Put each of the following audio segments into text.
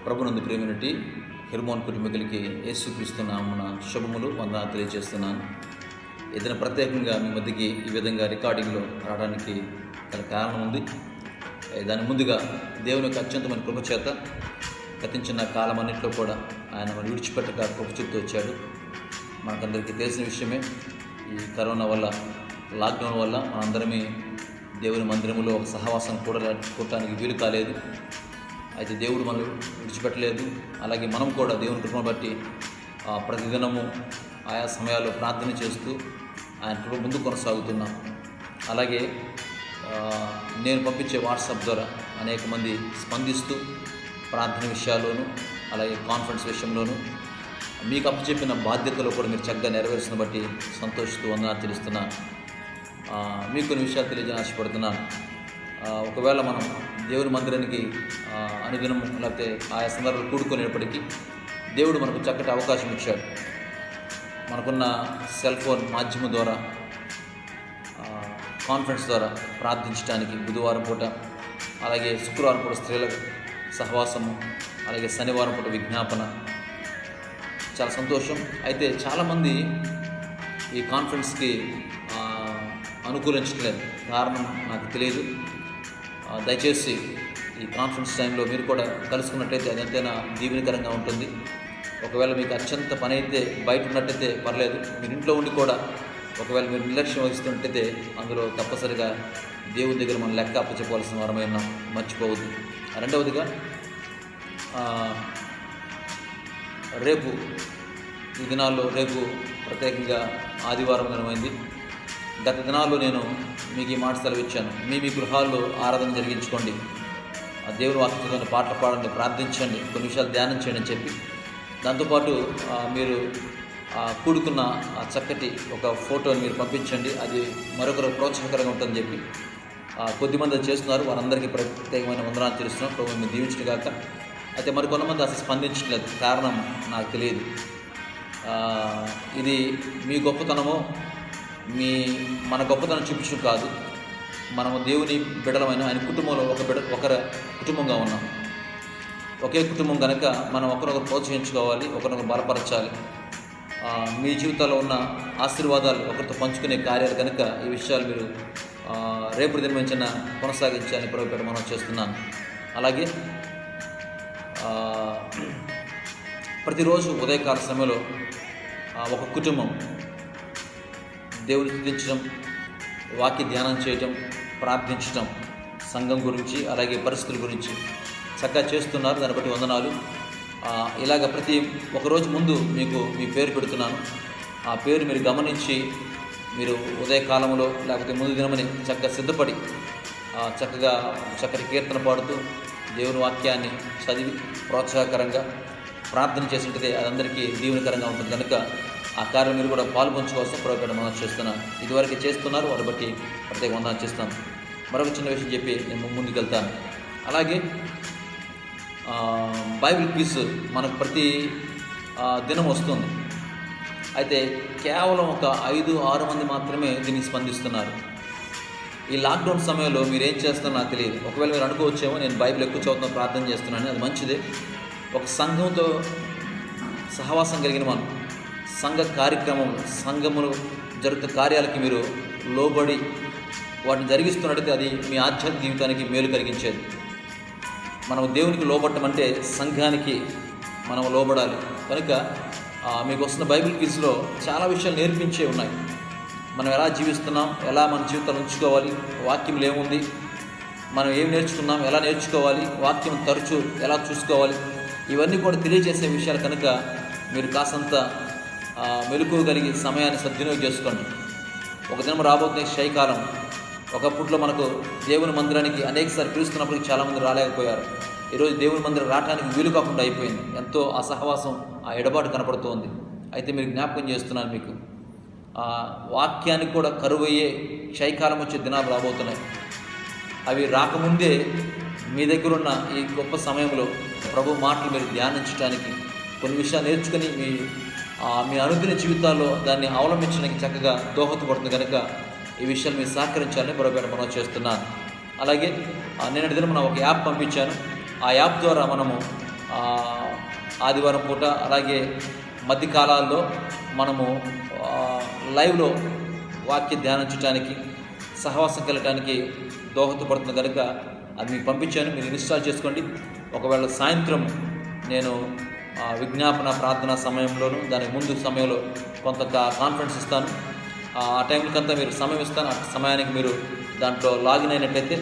ప్రభునందు ప్రేమనుటి హెర్మోన్ కుటుంబీకులకి యేసుక్రీస్తు నామమున శుభములు వందనాలు తెలియజేస్తున్నాను. ఏదైనా ప్రత్యేకంగా మీ మధ్యకి ఈ విధంగా రికార్డింగ్లో రావడానికి గల కారణం ఉంది. దాని ముందుగా దేవుని యొక్క అత్యంతమైన కృపచేత గతించిన కాలం అన్నింటిలో కూడా ఆయన మనం విడిచిపెట్టక కృప చూపుతూ వచ్చాడు. మనకందరికీ తెలిసిన విషయమే, ఈ కరోనా వల్ల, లాక్డౌన్ వల్ల మనందరమే దేవుని మందిరంలో ఒక సహవాసం కూడటానికి వీలు కాలేదు. అయితే దేవుడు మనం విడిచిపెట్టలేదు. అలాగే మనం కూడా దేవుని కృపను బట్టి ప్రతిదినము ఆయా సమయాల్లో ప్రార్థన చేస్తూ ఆయన కృప ముందు కొనసాగుతున్నాం. అలాగే నేను పంపించే వాట్సాప్ ద్వారా అనేక మంది స్పందిస్తూ ప్రార్థన విషయాల్లోనూ అలాగే కాన్ఫరెన్స్ విషయంలోనూ మీకు అప్పచెప్పిన బాధ్యతలు కూడా మీరు చక్కగా నెరవేర్చిన బట్టి సంతోషిస్తూ వందనాలు తెలుస్తున్నాను. మీకు కొన్ని విషయాలు తెలియజేయని ఆశపడుతున్నాను. ఒకవేళ మనం దేవుని మందిరానికి అనుదినం లేకపోతే ఆయా సందర్భాలు కూడుకునేప్పటికీ దేవుడు మనకు చక్కటి అవకాశం ఇచ్చాడు. మనకున్న సెల్ ఫోన్ మాధ్యమం ద్వారా కాన్ఫరెన్స్ ద్వారా ప్రార్థించడానికి బుధవారం పూట, అలాగే శుక్రవారం పూట స్త్రీల సహవాసము, అలాగే శనివారం పూట విజ్ఞాపన, చాలా సంతోషం. అయితే చాలామంది ఈ కాన్ఫరెన్స్కి అనుకూలించట్లేదు. కారణం నాకు తెలియదు. దయచేసి ఈ కాన్ఫరెన్స్ టైంలో మీరు కూడా కలుసుకున్నట్టయితే అది ఎంతైనా దీవెనకరంగా ఉంటుంది. ఒకవేళ మీకు అత్యంత పని అయితే బయట ఉన్నట్టయితే పర్లేదు, మీరు ఇంట్లో ఉండి కూడా ఒకవేళ మీరు నిర్లక్ష్యం వహిస్తున్నట్టయితే అందులో తప్పనిసరిగా దేవుని దగ్గర మనం లెక్క అప్పచెప్పవలసిన వారమైనా మర్చిపోవద్దు. రెండవదిగా, రేపు ఈ దినాల్లో రేపు ప్రత్యేకంగా ఆదివారం దినమైంది. గత దినాల్లో నేను మీకు ఈ మాట సెలవిచ్చాను, మీ గృహాల్లో ఆరాధన జరిగించుకోండి, దేవుని వాక్యంతో పాటలు పాడండి, ప్రార్థించండి, కొన్ని విషయాలు ధ్యానం చేయండి అని చెప్పి, దాంతోపాటు మీరు కూడుకున్న చక్కటి ఒక ఫోటోని మీరు పంపించండి, అది మరొకరు ప్రోత్సాహకరంగా ఉంటుందని చెప్పి కొద్దిమంది చేస్తున్నారు. వారందరికీ ప్రత్యేకమైన వందనాలు తెలుస్తున్నాం. ప్రభు మీరు దీవించడం కాక. అయితే మరికొంతమంది అసలు స్పందించట్లేదు. కారణం నాకు తెలియదు. ఇది మీ గొప్పతనమో మన గొప్పతనం చూపించడం కాదు. మనము దేవుని బిడ్డలమైన ఆయన కుటుంబంలో ఒకరి కుటుంబంగా ఉన్నాం. ఒకే కుటుంబం కనుక మనం ఒకరినొకరు ప్రోత్సహించుకోవాలి, ఒకరినొకరు బలపరచాలి. మీ జీవితాల్లో ఉన్న ఆశీర్వాదాలు ఒకరితో పంచుకునే కార్యాలు కనుక ఈ విషయాలు మీరు రేపు దినమించిన కొనసాగించాలని ప్రభుపేట మనం చేస్తున్నాను. అలాగే ప్రతిరోజు ఉదయకాల సమయంలో ఒక కుటుంబం దేవుని స్తుతించడం, వాక్య ధ్యానం చేయటం, ప్రార్థించటం, సంఘం గురించి అలాగే పరిస్థితుల గురించి చక్కగా చేస్తున్నారు. దాన్ని బట్టి వందనాలు. ఇలాగ ప్రతి ఒకరోజు ముందు మీకు మీ పేరు పెడుతున్నాను. ఆ పేరు మీరు గమనించి మీరు ఉదయకాలంలో లేకపోతే ముందు దినమని చక్కగా సిద్ధపడి చక్కటి కీర్తన పాడుతూ దేవుని వాక్యాన్ని చదివి ప్రోత్సాహకరంగా ప్రార్థన చేసినట్టే అది అందరికీ దీవెనకరంగా ఉంటుంది. కనుక ఆ కార్యం మీరు కూడా పాల్పంచుకోవాల్సిన ప్రభుపేట మనం చేస్తున్నాను. ఇదివరకు చేస్తున్నారు, వాటి బట్టి ప్రత్యేక వందనాలు చేస్తాను. మరొక చిన్న విషయం చెప్పి నేను ముందుకెళ్తాను. అలాగే బైబిల్ క్విజ్ మనకు ప్రతి దినం వస్తుంది. అయితే కేవలం ఒక 5-6 మంది మాత్రమే దీనికి స్పందిస్తున్నారు. ఈ లాక్డౌన్ సమయంలో మీరు ఏం చేస్తారో నాకు తెలియదు. ఒకవేళ మీరు అనుకోవచ్చేమో నేను బైబిల్ ఎక్కువ చదువుతున్నా, ప్రార్థన చేస్తున్నాను, అది మంచిదే. ఒక సంఘంతో సహవాసం కలిగిన మనం సంఘ కార్యక్రమం, సంఘములు జరుగుతున్న కార్యాలకి మీరు లోబడి వాటిని జరిగిస్తున్నట్టయితే అది మీ ఆధ్యాత్మిక జీవితానికి మేలు కలిగించేది. మనం దేవునికి లోబడటం అంటే సంఘానికి మనం లోబడాలి. కనుక మీకు వస్తున్న బైబిల్ క్విజ్లో చాలా విషయాలు నేర్పించే ఉన్నాయి. మనం ఎలా జీవిస్తున్నాం, ఎలా మన జీవితాలు ఉంచుకోవాలి, వాక్యంలో ఏముంది, మనం ఏం నేర్చుకున్నాం, ఎలా నేర్చుకోవాలి, వాక్యం తరచూ ఎలా చూసుకోవాలి, ఇవన్నీ కూడా తెలియజేసే విషయాలు. కనుక మీరు కాసంత మెలకువగలిగి సమయాన్ని సద్వినియోగం చేసుకోండి. ఒక దినం రాబోతున్న శైకాలం. ఒకప్పట్లో మనకు దేవుని మందిరానికి అనేకసారి పిలుస్తున్నప్పటికీ చాలామంది రాలేకపోయారు. ఈరోజు దేవుని మందిరం రావడానికి వీలు కాకుండా అయిపోయింది. ఎంతో ఆ సహవాసం, ఆ ఎడబాటు కనపడుతోంది. అయితే మీరు జ్ఞాపకం చేస్తున్నాను, మీకు వాక్యానికి కూడా కరువయ్యే క్షయకాలం వచ్చే దినాలు రాబోతున్నాయి. అవి రాకముందే మీ దగ్గర ఉన్న ఈ గొప్ప సమయంలో ప్రభు మాటలు మీరు ధ్యానించడానికి, కొన్ని విషయాలు నేర్చుకుని మీ అనుదిన జీవితాల్లో దాన్ని అవలంబించడానికి చక్కగా దోహదపడుతుంది. కనుక ఈ విషయాలు మీరు సహకరించాలని ప్రభుపేట మనం చేస్తున్నాను. అలాగే నిన్నటి దినం మనం ఒక యాప్ పంపించాను. ఆ యాప్ ద్వారా మనము ఆదివారం పూట అలాగే మధ్యకాలాల్లో మనము లైవ్లో వాక్య ధ్యానించడానికి సహవాసం కలగటానికి దోహదపడుతుంది కనుక అది మీకు పంపించాను, మీరు ఇన్స్టాల్ చేసుకోండి. ఒకవేళ సాయంత్రం నేను విజ్ఞాపన ప్రార్థన సమయంలోను దానికి ముందు సమయంలో కొంత కాన్ఫరెన్స్ ఇస్తాను. ఆ టైంకంతా మీరు సమయం ఇస్తాను. ఆ సమయానికి మీరు దాంట్లో లాగిన్ అయినట్లయితే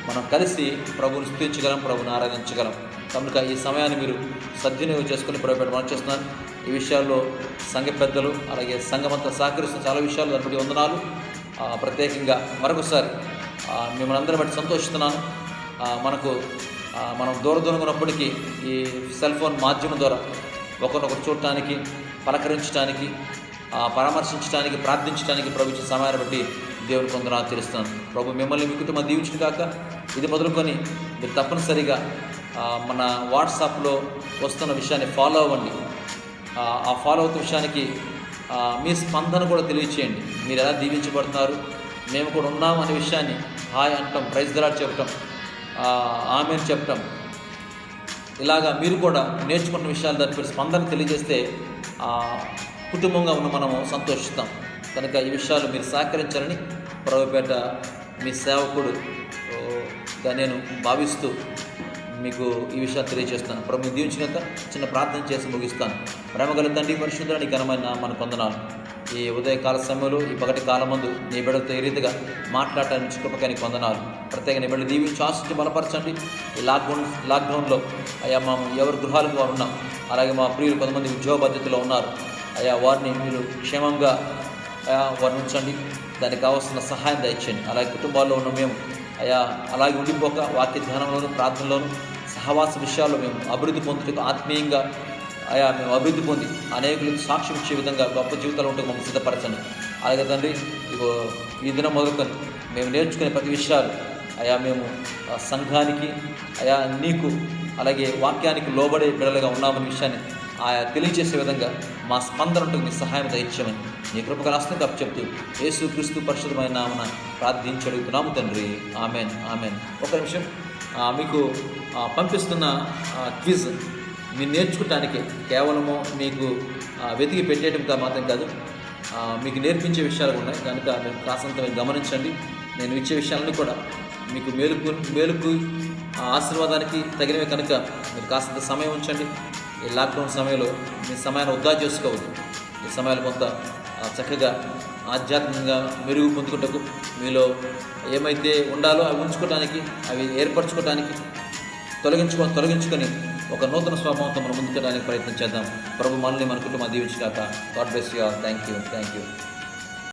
మనం కలిసి ప్రభువుని స్తుతించగలం, ప్రభువుని ఆరాధించగలం. కనుక ఈ సమయాన్ని మీరు సద్వినియోగం చేసుకుని ప్రభుపేట మనం చేస్తున్నాను. ఈ విషయాల్లో సంఘ పెద్దలు అలాగే సంఘమంతా సహకరిస్తున్న చాలా విషయాలు దాన్ని బట్టి వందనాలు. ప్రత్యేకంగా మరొకసారి మిమ్మల్ని అందరిని బట్టి సంతోషిస్తున్నాను. మనం దూరంగా ఉన్నప్పటికీ ఈ సెల్ ఫోన్ మాధ్యమం ద్వారా ఒకరినొకరు చూడటానికి, పలకరించడానికి, పరామర్శించడానికి, ప్రార్థించడానికి ప్రభు ఇచ్చిన సమయాన్ని బట్టి దేవుని కొందరు ఆచరిస్తున్నాను. ప్రభు మిమ్మల్ని మీ కుటుంబం దీవించిన కాక. ఇది మొదలుకొని మీరు తప్పనిసరిగా మన వాట్సాప్లో వస్తున్న విషయాన్ని ఫాలో అవ్వండి. ఆ ఫాలో అవుతున్న విషయానికి మీ స్పందన కూడా తెలియచేయండి. మీరు ఎలా దీవించబడుతున్నారు, మేము కూడా ఉన్నాం అనే విషయాన్ని హాయ్ అంటాం, ప్రైజ్ ది లార్డ్ చెప్పటం, ఆమేన్ చెప్పటం, ఇలాగా మీరు కూడా నేర్చుకున్న విషయాలు దాని స్పందన తెలియజేస్తే కుటుంబంగా ఉన్న మనము సంతోషిస్తాం. కనుక ఈ విషయాలు మీరు సహకరించాలని ప్రభుపేట మీ సేవకుడుగా నేను భావిస్తూ మీకు ఈ విషయాలు తెలియజేస్తాను. ప్రభు దీవించినాక చిన్న ప్రార్థన చేసి ముగిస్తాను. ప్రేమగల తండ్రి, పరిశుద్ధానికి ఘనమైన మన వందనాలు. ఈ ఉదయకాల సమయంలో ఈ పగటి కాలమందు నీ బిడ్డలతో ఏ రీతిగా మాట్లాడటానికి కృపకానికి వందనాలు. ప్రత్యేక నీ బిడ్డలు దీవించి ఆశించి బలపరచండి. ఈ లాక్డౌన్లో అయ్యా ఎవరి గృహాలకు వారు ఉన్నాం, అలాగే మా ప్రియులు కొంతమంది ఉద్యోగ పద్ధతిలో ఉన్నారు. అయ్యా వారిని మీరు క్షేమంగా వారిని ఉంచండి. దానికి కావాల్సిన సహాయం దయచేయండి. అలాగే కుటుంబాల్లో ఉన్న మేము అయ్యా అలాగే ఉండిపోక వాక్య ధ్యానంలోను, ప్రార్థనలోను, సహవాస విషయాల్లో మేము అభివృద్ధి పొందుటకు ఆత్మీయంగా మేము అభివృద్ధి పొంది అనేకులకు సాక్ష్యం ఇచ్చే విధంగా గొప్ప జీవితాలు ఉంటే మమ్మల్ని సిద్ధపరచండి. అలాగే తండ్రి, ఈ దినం మొదలుకొని మేము నేర్చుకునే ప్రతి విషయాలు మేము సంఘానికి నీకు అలాగే వాక్యానికి లోబడే బిడ్డలుగా ఉన్నామనే విషయాన్ని తెలియజేసే విధంగా మా స్పందన ఉంటూ మీ సహాయం దయచేయమని నీ కృపగా రాష్ట్రం తప్పు చెప్తూ యేసు క్రీస్తు పరిశుద్ధమైన నామమున ప్రార్థించి అడుగుతున్నాము తండ్రి. Amen, amen. ఒక నిమిషం, మీకు పంపిస్తున్న క్విజ్ మీరు నేర్చుకోవటానికి కేవలము మీకు వెతికి పెట్టేయటం మాత్రం కాదు, మీకు నేర్పించే విషయాలు ఉన్నాయి. కనుక మీరు కాసంత మీరు గమనించండి. నేను ఇచ్చే విషయాలన్నీ కూడా మీకు మేలుకు ఆశీర్వాదానికి తగినవి కనుక మీరు కాసంత సమయం ఉంచండి. ఈ లాక్డౌన్ సమయంలో మీ సమయాన్ని వృధా చేసుకోవద్దు. ఈ సమయాలు కొంత చక్కగా ఆధ్యాత్మికంగా మెరుగు పొందుకుంటకు మీలో ఏమైతే ఉండాలో అవి ఉంచుకోవటానికి, అవి ఏర్పరచుకోవటానికి, తొలగించుకొని ఒక నూతన స్వభావంతో మనం ముందుకెళ్ళడానికి ప్రయత్నం చేద్దాం. ప్రభు మనల్ని మన కుటుంబం దీవించుగాక. God bless you all. Thank you.